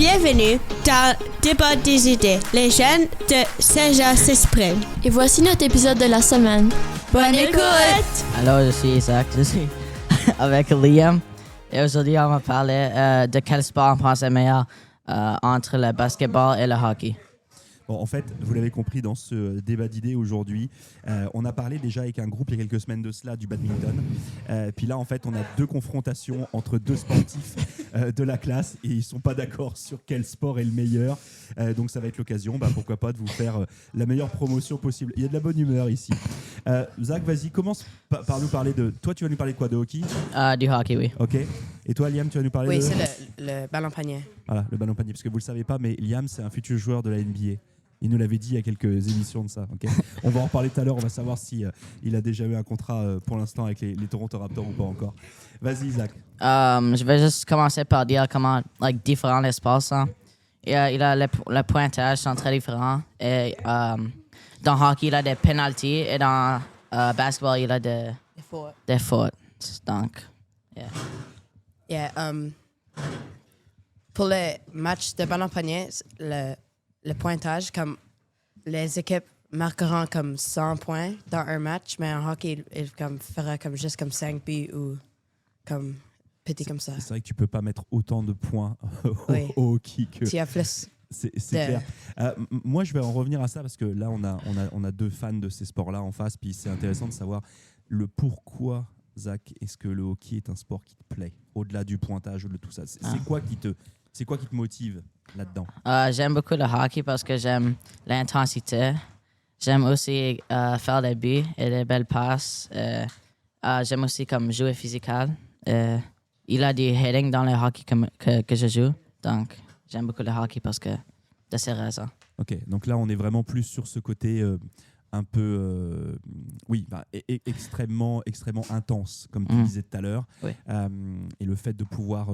Bienvenue dans Débat des idées. Les jeunes de Saint-Jean s'expriment. Et voici notre épisode de la semaine. Bonne écoute! Alors, je suis Isaac, je suis avec Liam. Et aujourd'hui, on va parler de quel sport on pense est meilleur entre le basketball et le hockey. Bon, en fait, vous l'avez compris dans ce débat d'idées aujourd'hui, on a parlé déjà avec un groupe il y a quelques semaines de cela du badminton. Puis là, en fait, on a deux confrontations entre deux sportifs de la classe et ils ne sont pas d'accord sur quel sport est le meilleur. Donc ça va être l'occasion, pourquoi pas, de vous faire la meilleure promotion possible. Il y a de la bonne humeur ici. Zach, vas-y, commence par nous parler de... Toi, tu vas nous parler de quoi? De hockey? Du hockey, oui. Ok. Et toi, Liam, tu vas nous parler Oui, de... c'est le ballon panier. Voilà, le ballon panier. Parce que vous ne le savez pas, mais Liam, c'est un futur joueur de la NBA. Il nous l'avait dit il y a quelques émissions de ça. Okay. On va en reparler tout à l'heure. On va savoir si il a déjà eu un contrat pour l'instant avec les Toronto Raptors ou pas encore. Vas-y, Isaac. Je vais juste commencer par dire comment différents les sports sont. Il a le pointage sont très différents. Et dans hockey, il a des penalties. Et dans basketball, il a des fautes. Donc, yeah. Pour les matchs de ballon panier, le pointage, comme les équipes marqueront comme 100 points dans un match, mais en hockey, ils fera juste comme 5 buts ou comme petit comme ça. C'est vrai que tu peux pas mettre autant de points Oui. au hockey que... Tu as plus. C'est clair. Moi, je vais en revenir à ça parce que là, on a deux fans de ces sports-là en face, puis c'est intéressant de savoir le pourquoi, Zach, est-ce que le hockey est un sport qui te plaît, au-delà du pointage, de tout ça. C'est quoi qui te motive là-dedans? J'aime beaucoup le hockey parce que j'aime l'intensité. J'aime aussi faire des buts et des belles passes. J'aime aussi comme jouer physical. Il a du heading dans le hockey que je joue. Donc, j'aime beaucoup le hockey parce que de ces raisons. Ok, donc là, on est vraiment plus sur ce côté un peu, extrêmement intense, comme tu disais tout à l'heure. Oui. Et le fait de pouvoir...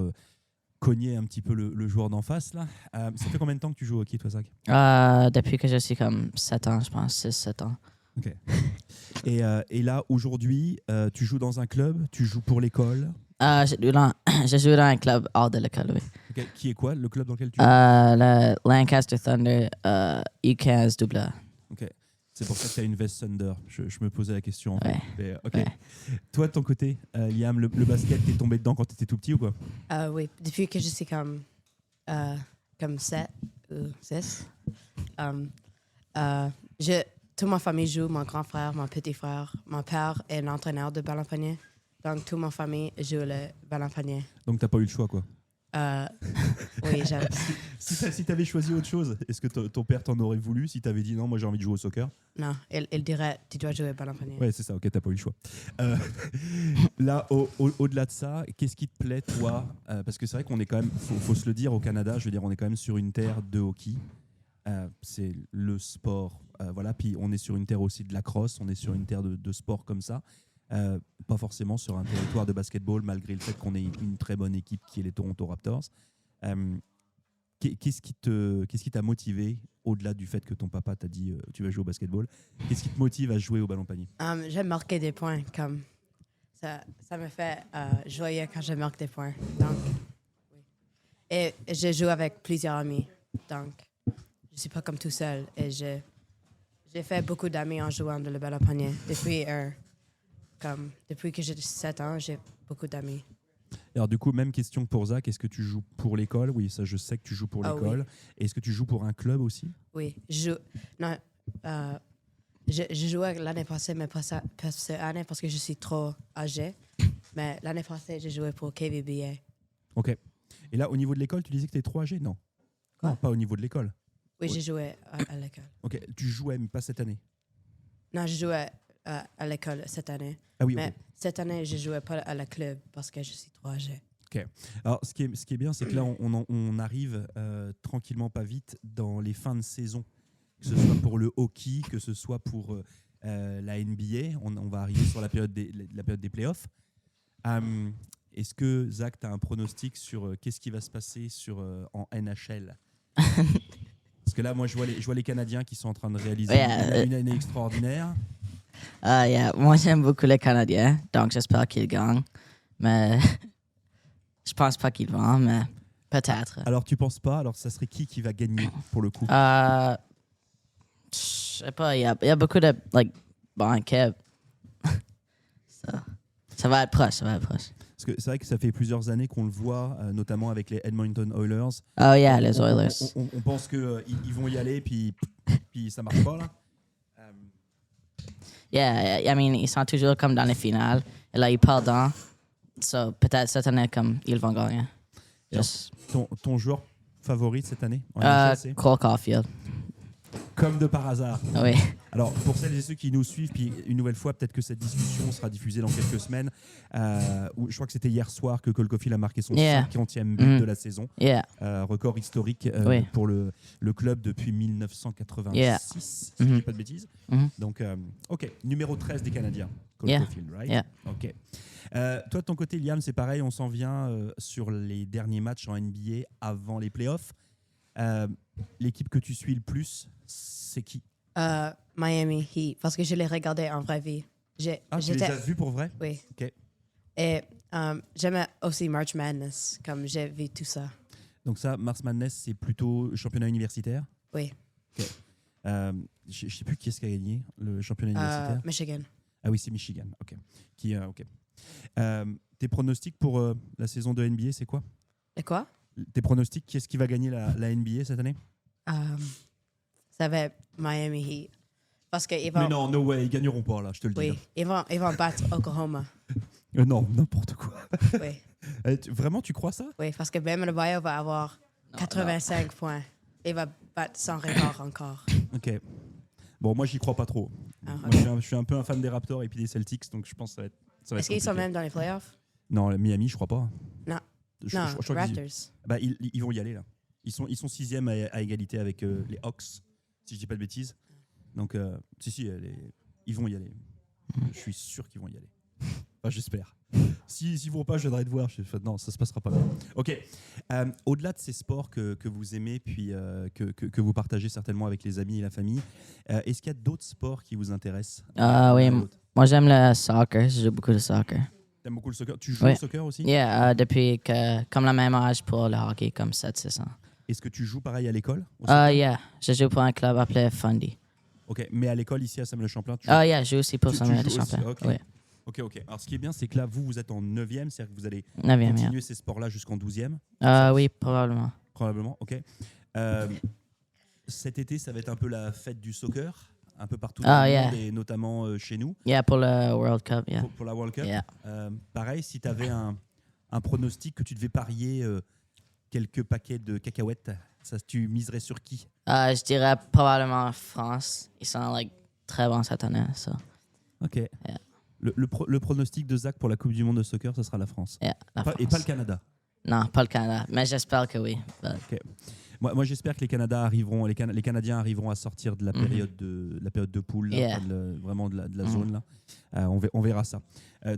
cogner un petit peu le joueur d'en face là. Ça fait combien de temps que tu joues au hockey, toi, Zach? Depuis que je suis comme 7 ans, je pense, 6-7 ans. Ok. Et là, aujourd'hui, tu joues dans un club? Tu joues pour l'école? Je joue dans un club hors de l'école, oui. Okay. Qui est quoi, le club dans lequel tu joues? Le Lancaster Thunder U15 AA. Ok. C'est pour ça que tu as une veste Thunder. Je me posais la question. En fait. Ouais. Mais, ok. Ouais. Toi, de ton côté, Liam, le basket, t'es tombé dedans quand tu étais tout petit ou quoi? Oui, depuis que je suis comme 7 ou 6. Toute ma famille joue, mon grand frère, mon petit frère, mon père est l'entraîneur de ballon panier. Donc, toute ma famille joue le ballon panier. Donc, t'as pas eu le choix, quoi? Oui, j'aime. Si tu avais choisi autre chose, est-ce que ton père t'en aurait voulu si tu avais dit non, moi j'ai envie de jouer au soccer? Non, il dirait tu dois jouer au ballon panier. Ouais, c'est ça, ok, t'as pas eu le choix. Là, au-delà de ça, qu'est-ce qui te plaît, toi? Parce que c'est vrai qu'on est quand même, faut se le dire, au Canada, je veux dire, on est quand même sur une terre de hockey. C'est le sport. Voilà, puis on est sur une terre aussi de la crosse, on est sur une terre de sport comme ça. Pas forcément sur un territoire de basketball, malgré le fait qu'on ait une très bonne équipe qui est les Toronto Raptors. Qu'est-ce qui t'a motivé, au-delà du fait que ton papa t'a dit tu vas jouer au basketball, qu'est-ce qui te motive à jouer au ballon panier? J'aime marquer des points. Comme ça me fait joyeux quand je marque des points. Donc, oui. Et je joue avec plusieurs amis. Donc, je ne suis pas comme tout seul. Et j'ai fait beaucoup d'amis en jouant le ballon panier. Depuis que j'ai 7 ans, j'ai beaucoup d'amis. Alors du coup, même question pour Zach, est-ce que tu joues pour l'école? Oui, ça je sais que tu joues pour l'école. Oui. Et est-ce que tu joues pour un club aussi? Oui, je jouais l'année passée, mais pas cette année parce que je suis trop âgé. Mais l'année passée, j'ai joué pour KVBA. Ok. Et là, au niveau de l'école, tu disais que tu étais trop âgé? Non. Quoi? Non, pas au niveau de l'école. Oui, j'ai joué à l'école. Ok, tu jouais, mais pas cette année? Non, je jouais à l'école cette année. Ah oui, mais cette année, je ne jouais pas à la club parce que je suis trop âgé. Ok. Alors, ce qui est bien, c'est que là, on arrive tranquillement, pas vite, dans les fins de saison. Que ce soit pour le hockey, que ce soit pour la NBA. On va arriver sur la période des playoffs. Est-ce que, Zach, tu as un pronostic sur qu'est-ce qui va se passer en NHL? Parce que là, moi, je vois les Canadiens qui sont en train de réaliser une année extraordinaire. Moi, j'aime beaucoup les Canadiens, donc j'espère qu'ils gagnent. Mais je pense pas qu'ils vont, mais Peut-être. Alors, tu penses pas? Alors, ça serait qui va gagner pour le coup? Je sais pas, il y a beaucoup de bonnes équipes. Ça va être proche, Parce que c'est vrai que ça fait plusieurs années qu'on le voit, notamment avec les Edmonton Oilers. Oh yeah, les Oilers. On pense qu'ils vont y aller, puis ça marche pas, là. Yeah, I mean, ils sont toujours comme dans les finales. Et là, ils perdent. So, peut-être cette année, comme ils vont gagner. Just, Ton joueur favori de cette année en NHL, c'est Cole Caulfield. comme de par hasard. Oui. Alors, pour celles et ceux qui nous suivent, puis une nouvelle fois, peut-être que cette discussion sera diffusée dans quelques semaines. Je crois que c'était hier soir que Cole Caulfield a marqué son 50e but de la saison. Yeah. Record historique Oui. pour le club depuis 1986, Yeah. si je ne dis pas de bêtises. Mhm. Donc, OK, numéro 13 des Canadiens, Cole Yeah. Caulfield, right? Yeah. OK. Toi, de ton côté, Liam, c'est pareil, on s'en vient sur les derniers matchs en NBA avant les playoffs. L'équipe que tu suis le plus, c'est qui? Miami Heat, parce que je l'ai regardé en vraie vie. Tu les as vus pour vrai? Oui. OK. Et j'aimais aussi March Madness, comme j'ai vu tout ça. Donc ça, March Madness, c'est plutôt championnat universitaire? Oui. OK. Je ne sais plus qui est-ce qui a gagné le championnat universitaire. Michigan. Ah oui, c'est Michigan. OK. OK. Tes pronostics pour la saison de NBA, c'est quoi? Et quoi? Tes pronostics, qui est-ce qui va gagner la NBA cette année? Ça va être Miami Heat. Parce qu'ils vont... Mais non, no way, ils gagneront pas là, je te le dis. Oui, ils vont battre Oklahoma. Non, n'importe quoi. Oui. Vraiment, tu crois ça? Oui, parce que Bam Adebayo va avoir 85 points. Il va battre son record encore. OK. Bon, moi, j'y crois pas trop. Ah, Moi, je suis un peu un fan des Raptors et puis des Celtics, donc je pense que ça va être Est-ce qu'ils sont compliqué. même dans les playoffs? Non, Miami, je crois pas. Non. Je Non, crois qu'ils- Raptors. Bah, ils vont y aller là. Ils sont sixième à égalité avec les Hawks, si je dis pas de bêtises. Donc, ils vont y aller. Je suis sûr qu'ils vont y aller. Enfin, j'espère. S'ils ne vont pas, je viendrai te voir. Non, ça se passera pas bien. Ok. Au-delà de ces sports que vous aimez, puis que vous partagez certainement avec les amis et la famille, est-ce qu'il y a d'autres sports qui vous intéressent? Oui, moi j'aime le soccer. Je joue beaucoup de soccer. T'aimes beaucoup le soccer? Tu joues Oui. au soccer aussi? Yeah, depuis que, comme le même âge pour le hockey, comme 7-6 ans. Est-ce que tu joues pareil à l'école? au soccer? Yeah, je joue pour un club appelé Fundy. Ok, mais à l'école ici à Samuel-le-Champlain, tu joues? Yeah, je joue aussi pour Tu Samuel joues aussi, Champlain. ok. Oui, Ok. Alors, ce qui est bien, c'est que là, vous êtes en 9e, c'est-à-dire que vous allez 9e, continuer ces sports-là jusqu'en 12e, Oui, probablement. probablement. Ok. Cet été, ça va être un peu la fête du soccer, un peu partout dans le monde, et notamment chez nous, Yeah, pour le World Cup, yeah. pour la World Cup. Yeah. Pareil, si tu avais un pronostic que tu devais parier quelques paquets de cacahuètes, tu miserais sur qui? Je dirais probablement France. Ils sont très bons cette année. So. Ok. Yeah. Le pronostic de Zach pour la Coupe du Monde de soccer, ce sera la France. Yeah, la Et France. pas le Canada. Non, pas le Canada. Mais j'espère que oui. But- Ok. Moi, j'espère que les Canadiens arriveront à sortir de la période de poule, là, Yeah. enfin, vraiment de la zone là. On verra ça.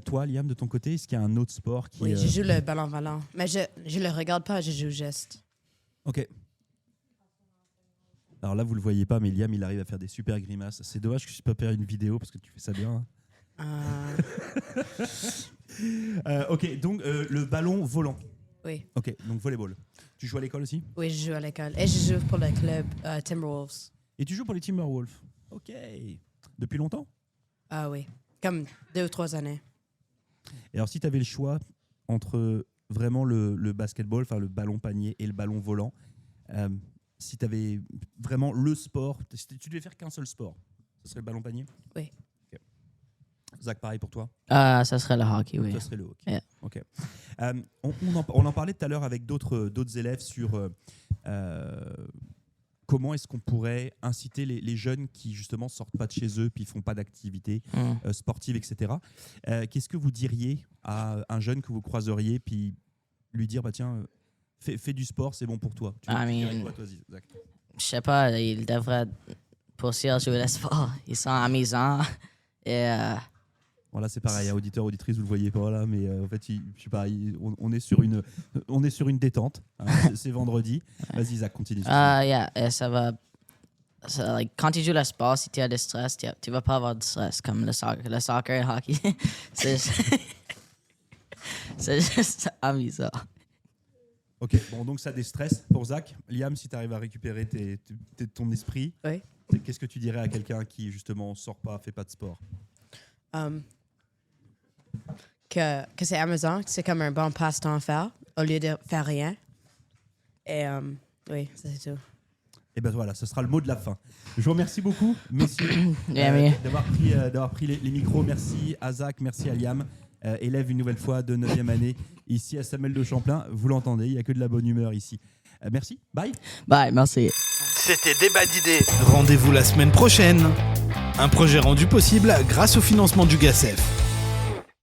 Toi, Liam, de ton côté, est-ce qu'il y a un autre sport qui Oui, je joue le ballon volant. Mais je le regarde pas, je joue juste. Ok. Alors là, vous le voyez pas, mais Liam, il arrive à faire des super grimaces. C'est dommage que je ne puisse pas faire une vidéo parce que tu fais ça bien. Ok, donc le ballon volant. Oui. Ok, donc volleyball. Tu joues à l'école aussi? Oui, je joue à l'école. Et je joue pour le club Timberwolves. Et tu joues pour les Timberwolves? Ok. Depuis longtemps? Ah oui. Comme 2 ou 3 années. Et alors, si tu avais le choix entre vraiment le basketball, enfin le ballon panier et le ballon volant, si tu avais vraiment le sport, si tu devais faire qu'un seul sport, ce serait le ballon panier? Oui. Ok. Zach, pareil pour toi? ça serait le hockey, oui. Ça serait le hockey. Yeah. Ok. On en parlait tout à l'heure avec d'autres élèves sur comment est-ce qu'on pourrait inciter les jeunes qui justement sortent pas de chez eux puis font pas d'activité sportive, etc. Qu'est-ce que vous diriez à un jeune que vous croiseriez puis lui dire bah tiens fais du sport, c'est bon pour toi? Tu dirais quoi, toi, Zach? Je sais pas, ils devraient poursuivre jouer le sport. Ils sont amusants. Et Bon, là, c'est pareil, auditeur, auditrice, vous le voyez pas là, mais en fait, je sais pas, on est sur une détente. Hein, c'est vendredi. Vas-y, Zach, continue. et ça va. Quand tu joues le sport, si tu as du stress, tu vas pas avoir de stress comme le soccer et le hockey. c'est juste amusant. Ok, bon, donc ça déstresse pour Zach. Liam, si tu arrives à récupérer ton esprit, Oui. qu'est-ce que tu dirais à quelqu'un qui, justement, sort pas, fait pas de sport? Que c'est amusant, c'est comme un bon passe-temps à faire, au lieu de faire rien. Et oui, ça, c'est tout. Et ben voilà, ce sera le mot de la fin. Je vous remercie beaucoup, messieurs, d'avoir pris les micros. Merci à Zach, merci à Liam, élève une nouvelle fois de 9e année ici à Samuel de Champlain. Vous l'entendez, il n'y a que de la bonne humeur ici. Merci, bye. Bye, merci. C'était Débat d'idées. Rendez-vous la semaine prochaine. Un projet rendu possible grâce au financement du GACEF.